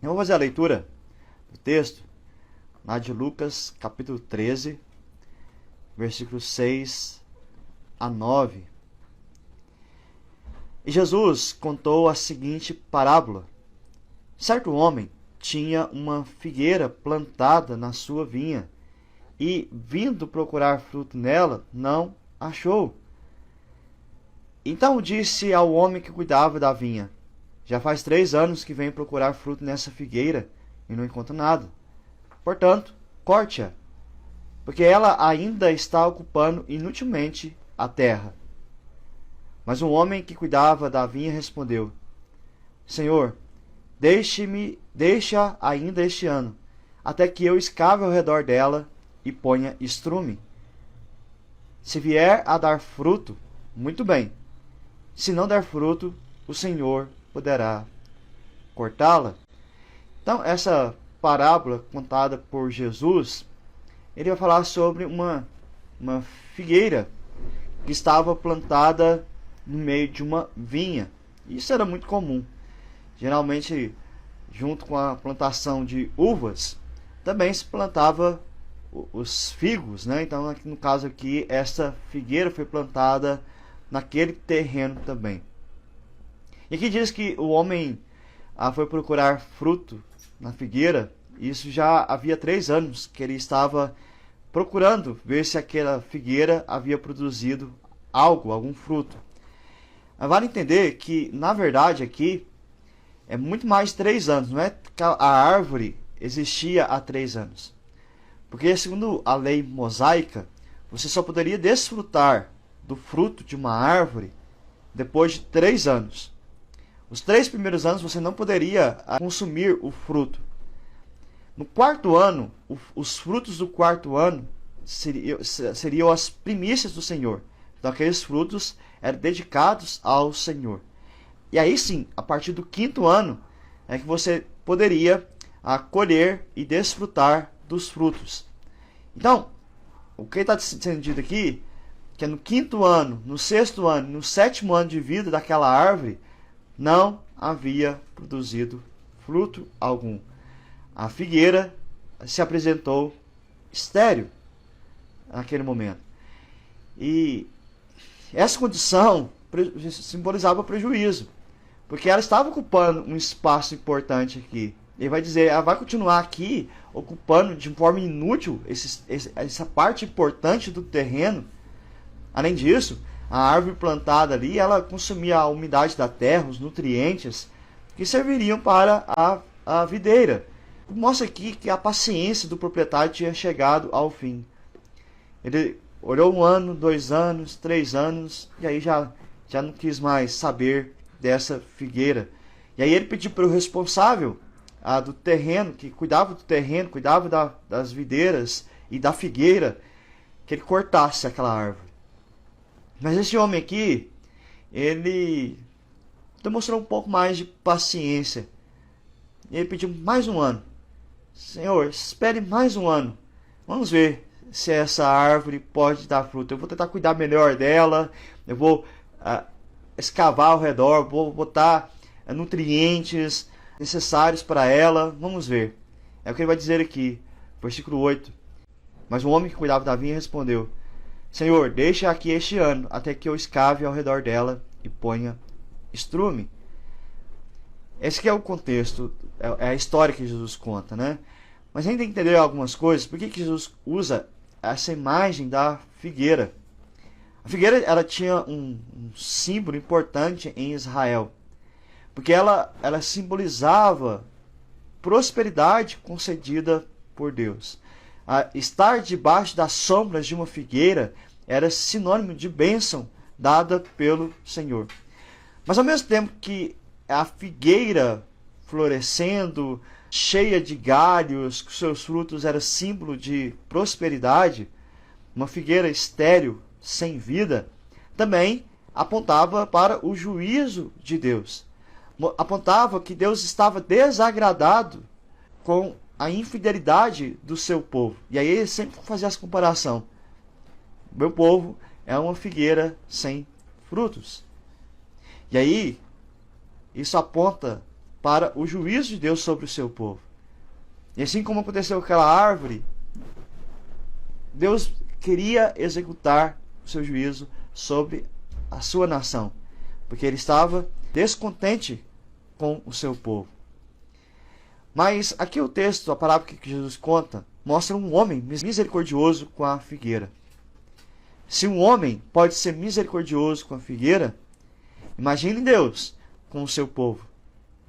Eu vou fazer a leitura do texto lá de Lucas, capítulo 13, versículos 6 a 9. E Jesus contou a seguinte parábola. Certo homem tinha uma figueira plantada na sua vinha e, vindo procurar fruto nela, não achou. Então disse ao homem que cuidava da vinha: já faz 3 anos que venho procurar fruto nessa figueira e não encontro nada. Portanto, corte-a, porque ela ainda está ocupando inutilmente a terra. Mas o homem que cuidava da vinha respondeu: Senhor, deixa ainda este ano, até que eu escave ao redor dela e ponha estrume. Se vier a dar fruto, muito bem. Se não der fruto, o Senhor poderá cortá-la. Então, essa parábola contada por Jesus, ele vai falar sobre uma figueira que estava plantada no meio de uma vinha. Isso era muito comum. Geralmente, junto com a plantação de uvas, também se plantava os figos, né? Então, no caso aqui, essa figueira foi plantada naquele terreno também. E aqui diz que o homem foi procurar fruto na figueira. Isso já havia 3 anos que ele estava procurando ver se aquela figueira havia produzido algum fruto. Vale entender que, na verdade, aqui é muito mais de 3 anos. Não é que a árvore existia há 3 anos. Porque, segundo a lei mosaica, você só poderia desfrutar do fruto de uma árvore depois de 3 anos. Os 3 primeiros anos você não poderia consumir o fruto. No 4º ano, os frutos do 4º ano seriam as primícias do Senhor. Então aqueles frutos eram dedicados ao Senhor. E aí sim, a partir do 5º ano, é que você poderia colher e desfrutar dos frutos. Então, o que está sendo dito aqui, que é no 5º ano, no 6º ano, no 7º ano de vida daquela árvore, não havia produzido fruto algum. A figueira se apresentou estéril naquele momento. E essa condição simbolizava prejuízo, porque ela estava ocupando um espaço importante aqui. Ele vai dizer, ela vai continuar aqui ocupando de forma inútil essa parte importante do terreno. Além disso, a árvore plantada ali, ela consumia a umidade da terra, os nutrientes que serviriam para a videira. Mostra aqui que a paciência do proprietário tinha chegado ao fim. Ele olhou 1 ano, 2 anos, 3 anos, e aí já não quis mais saber dessa figueira. E aí ele pediu para o responsável do terreno, que cuidava do terreno, cuidava das videiras e da figueira, que ele cortasse aquela árvore. Mas esse homem aqui, ele demonstrou um pouco mais de paciência. Ele pediu mais 1 ano. Senhor, espere mais 1 ano. Vamos ver se essa árvore pode dar fruto. Eu vou tentar cuidar melhor dela. Eu vou escavar ao redor. Vou botar nutrientes necessários para ela. Vamos ver. É o que ele vai dizer aqui. Versículo 8. Mas o homem que cuidava da vinha respondeu: Senhor, deixa aqui este ano, até que eu escave ao redor dela e ponha estrume. Esse aqui é o contexto, é a história que Jesus conta, né? Mas a gente tem que entender algumas coisas. Por que Jesus usa essa imagem da figueira? A figueira, ela tinha um símbolo importante em Israel, porque ela simbolizava prosperidade concedida por Deus. Estar debaixo das sombras de uma figueira era sinônimo de bênção dada pelo Senhor. Mas ao mesmo tempo que a figueira florescendo, cheia de galhos, que seus frutos eram símbolo de prosperidade, uma figueira estéril, sem vida, também apontava para o juízo de Deus. Apontava que Deus estava desagradado com a infidelidade do seu povo. E aí ele sempre fazia essa comparação. Meu povo é uma figueira sem frutos. E aí, isso aponta para o juízo de Deus sobre o seu povo. E assim como aconteceu com aquela árvore, Deus queria executar o seu juízo sobre a sua nação, porque ele estava descontente com o seu povo. Mas aqui o texto, a parábola que Jesus conta, mostra um homem misericordioso com a figueira. Se um homem pode ser misericordioso com a figueira, imagine Deus com o seu povo.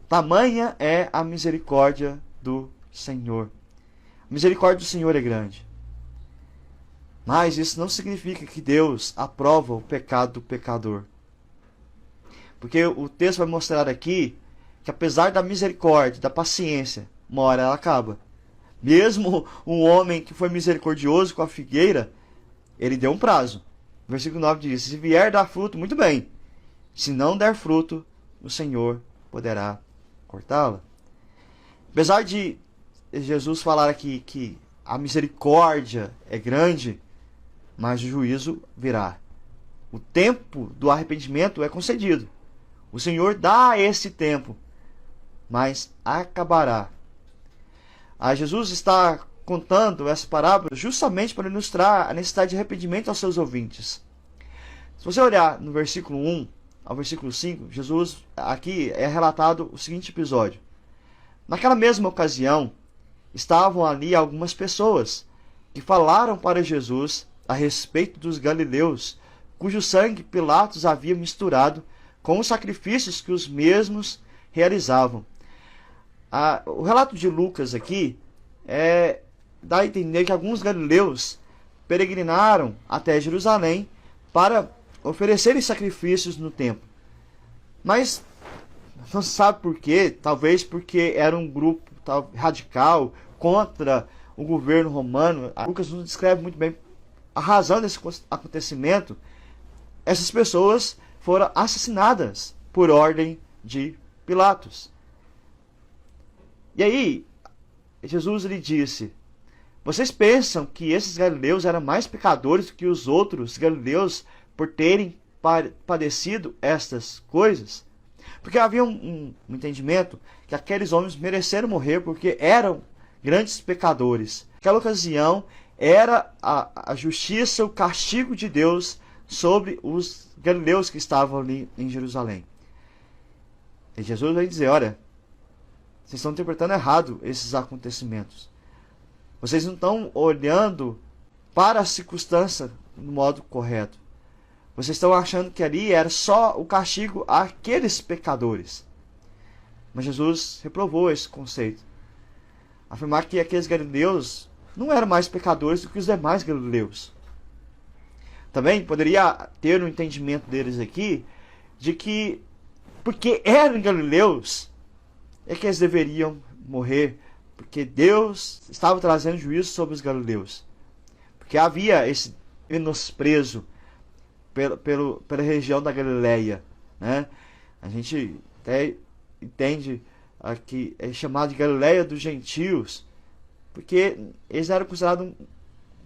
Tamanha é a misericórdia do Senhor. A misericórdia do Senhor é grande. Mas isso não significa que Deus aprova o pecado do pecador. Porque o texto vai mostrar aqui que apesar da misericórdia, da paciência, uma hora ela acaba. Mesmo um homem que foi misericordioso com a figueira, ele deu um prazo. O versículo 9 diz: se vier dar fruto, muito bem. Se não der fruto, o Senhor poderá cortá-la. Apesar de Jesus falar aqui que a misericórdia é grande, mas o juízo virá. O tempo do arrependimento é concedido. O Senhor dá esse tempo, mas acabará. Jesus está contando essa parábola justamente para ilustrar a necessidade de arrependimento aos seus ouvintes. Se você olhar no versículo 1 ao versículo 5, Jesus, aqui é relatado o seguinte episódio. Naquela mesma ocasião, estavam ali algumas pessoas que falaram para Jesus a respeito dos galileus, cujo sangue Pilatos havia misturado com os sacrifícios que os mesmos realizavam. O relato de Lucas aqui dá a entender que alguns galileus peregrinaram até Jerusalém para oferecerem sacrifícios no templo. Mas não se sabe por quê, talvez porque era um grupo radical contra o governo romano. Lucas não descreve muito bem a razão desse acontecimento. Essas pessoas foram assassinadas por ordem de Pilatos. E aí, Jesus lhe disse: vocês pensam que esses galileus eram mais pecadores do que os outros galileus por terem padecido estas coisas? Porque havia um entendimento que aqueles homens mereceram morrer porque eram grandes pecadores. Naquela ocasião era a justiça, o castigo de Deus sobre os galileus que estavam ali em Jerusalém. E Jesus vai dizer: olha, vocês estão interpretando errado esses acontecimentos. Vocês não estão olhando para a circunstância no modo correto. Vocês estão achando que ali era só o castigo àqueles pecadores. Mas Jesus reprovou esse conceito. Afirmar que aqueles galileus não eram mais pecadores do que os demais galileus. Também poderia ter um entendimento deles aqui de que, porque eram galileus, é que eles deveriam morrer, porque Deus estava trazendo juízo sobre os galileus. Porque havia esse menosprezo pela região da Galileia, né? A gente até entende que é chamado de Galileia dos gentios, porque eles eram considerados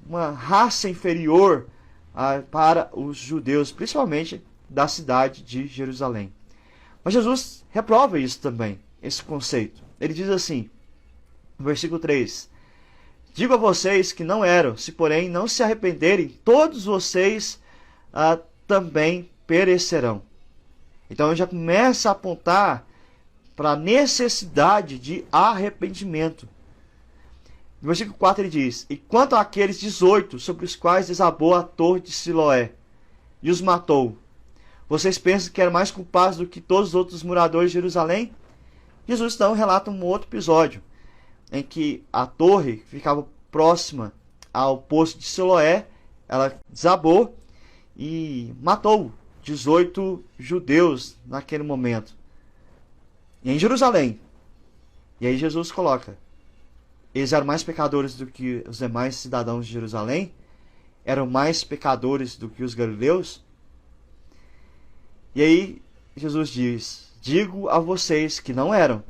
uma raça inferior para os judeus, principalmente da cidade de Jerusalém. Mas Jesus reprova isso também, esse conceito. Ele diz assim, no versículo 3: digo a vocês que não eram, se porém não se arrependerem, todos vocês também perecerão. Então ele já começa a apontar para a necessidade de arrependimento. No versículo 4 ele diz: e quanto àqueles 18 sobre os quais desabou a torre de Siloé e os matou, vocês pensam que eram mais culpados do que todos os outros moradores de Jerusalém? Jesus então relata um outro episódio em que a torre que ficava próxima ao poço de Siloé, ela desabou e matou 18 judeus naquele momento. E em Jerusalém. E aí Jesus coloca: eles eram mais pecadores do que os demais cidadãos de Jerusalém? Eram mais pecadores do que os galileus? E aí Jesus diz: digo a vocês que não eram,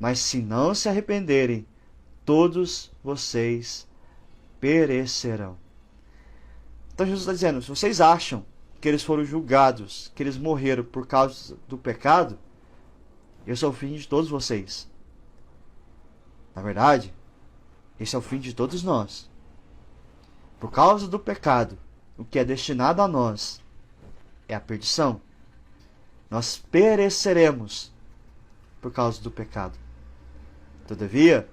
mas se não se arrependerem, todos vocês perecerão. Então Jesus está dizendo: se vocês acham que eles foram julgados, que eles morreram por causa do pecado, esse é o fim de todos vocês. Na verdade, esse é o fim de todos nós. Por causa do pecado, o que é destinado a nós é a perdição. Nós pereceremos por causa do pecado. Todavia,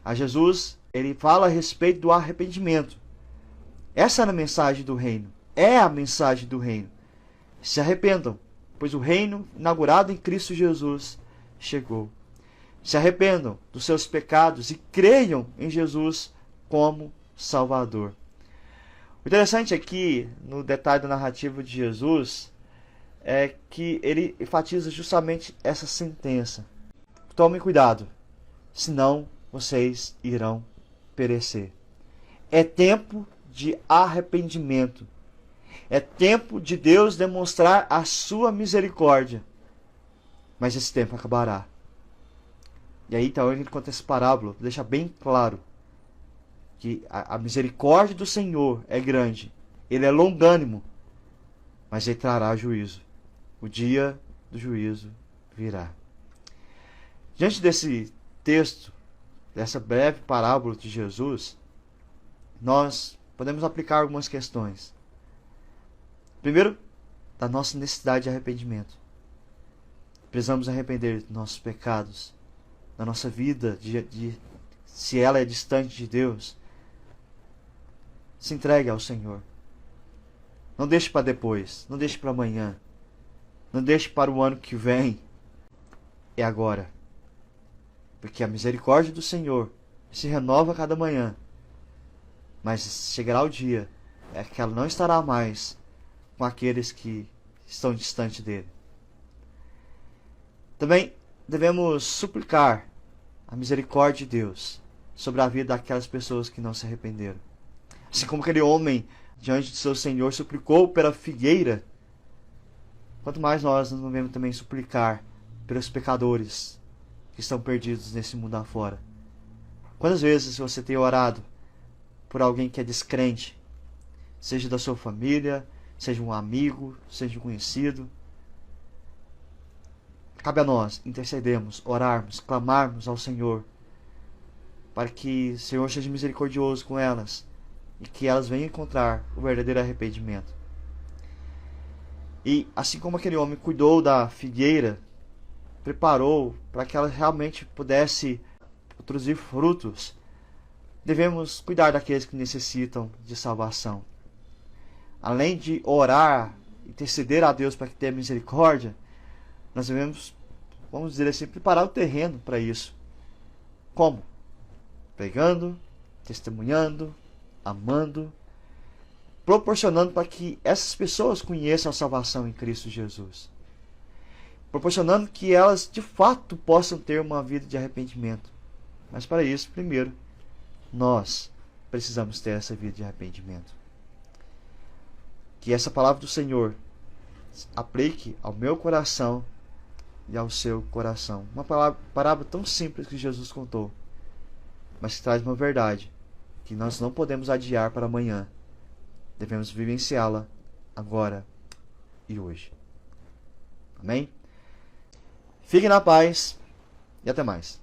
a Jesus, ele fala a respeito do arrependimento. Essa era a mensagem do reino. É a mensagem do reino. Se arrependam, pois o reino inaugurado em Cristo Jesus chegou. Se arrependam dos seus pecados e creiam em Jesus como Salvador. O interessante aqui, no detalhe da narrativa de Jesus, é que ele enfatiza justamente essa sentença. Tomem cuidado, senão vocês irão perecer. É tempo de arrependimento. É tempo de Deus demonstrar a sua misericórdia. Mas esse tempo acabará. E aí então ele conta essa parábola, deixa bem claro que a misericórdia do Senhor é grande. Ele é longânimo, mas ele trará juízo. O dia do juízo virá. Diante desse texto, dessa breve parábola de Jesus, nós podemos aplicar algumas questões. Primeiro, da nossa necessidade de arrependimento. Precisamos arrepender dos nossos pecados, da nossa vida, se ela é distante de Deus. Se entregue ao Senhor. Não deixe para depois, não deixe para amanhã, não deixe para o ano que vem. É agora. Porque a misericórdia do Senhor se renova a cada manhã. Mas chegará o dia que ela não estará mais com aqueles que estão distante dele. Também devemos suplicar a misericórdia de Deus sobre a vida daquelas pessoas que não se arrependeram. Assim como aquele homem diante de seu Senhor suplicou pela figueira, quanto mais nós não devemos também suplicar pelos pecadores que estão perdidos nesse mundo afora. Quantas vezes você tem orado por alguém que é descrente, seja da sua família, seja um amigo, seja um conhecido? Cabe a nós intercedermos, orarmos, clamarmos ao Senhor, para que o Senhor seja misericordioso com elas e que elas venham encontrar o verdadeiro arrependimento. E assim como aquele homem cuidou da figueira, preparou para que ela realmente pudesse produzir frutos, devemos cuidar daqueles que necessitam de salvação. Além de orar, interceder a Deus para que tenha misericórdia, nós devemos, vamos dizer assim, preparar o terreno para isso. Como? Pregando, testemunhando, amando, proporcionando para que essas pessoas conheçam a salvação em Cristo Jesus. Proporcionando que elas, de fato, possam ter uma vida de arrependimento. Mas para isso, primeiro, nós precisamos ter essa vida de arrependimento. Que essa palavra do Senhor aplique ao meu coração e ao seu coração. Uma parábola tão simples que Jesus contou, mas que traz uma verdade que nós não podemos adiar para amanhã. Devemos vivenciá-la agora e hoje. Amém? Fiquem na paz e até mais.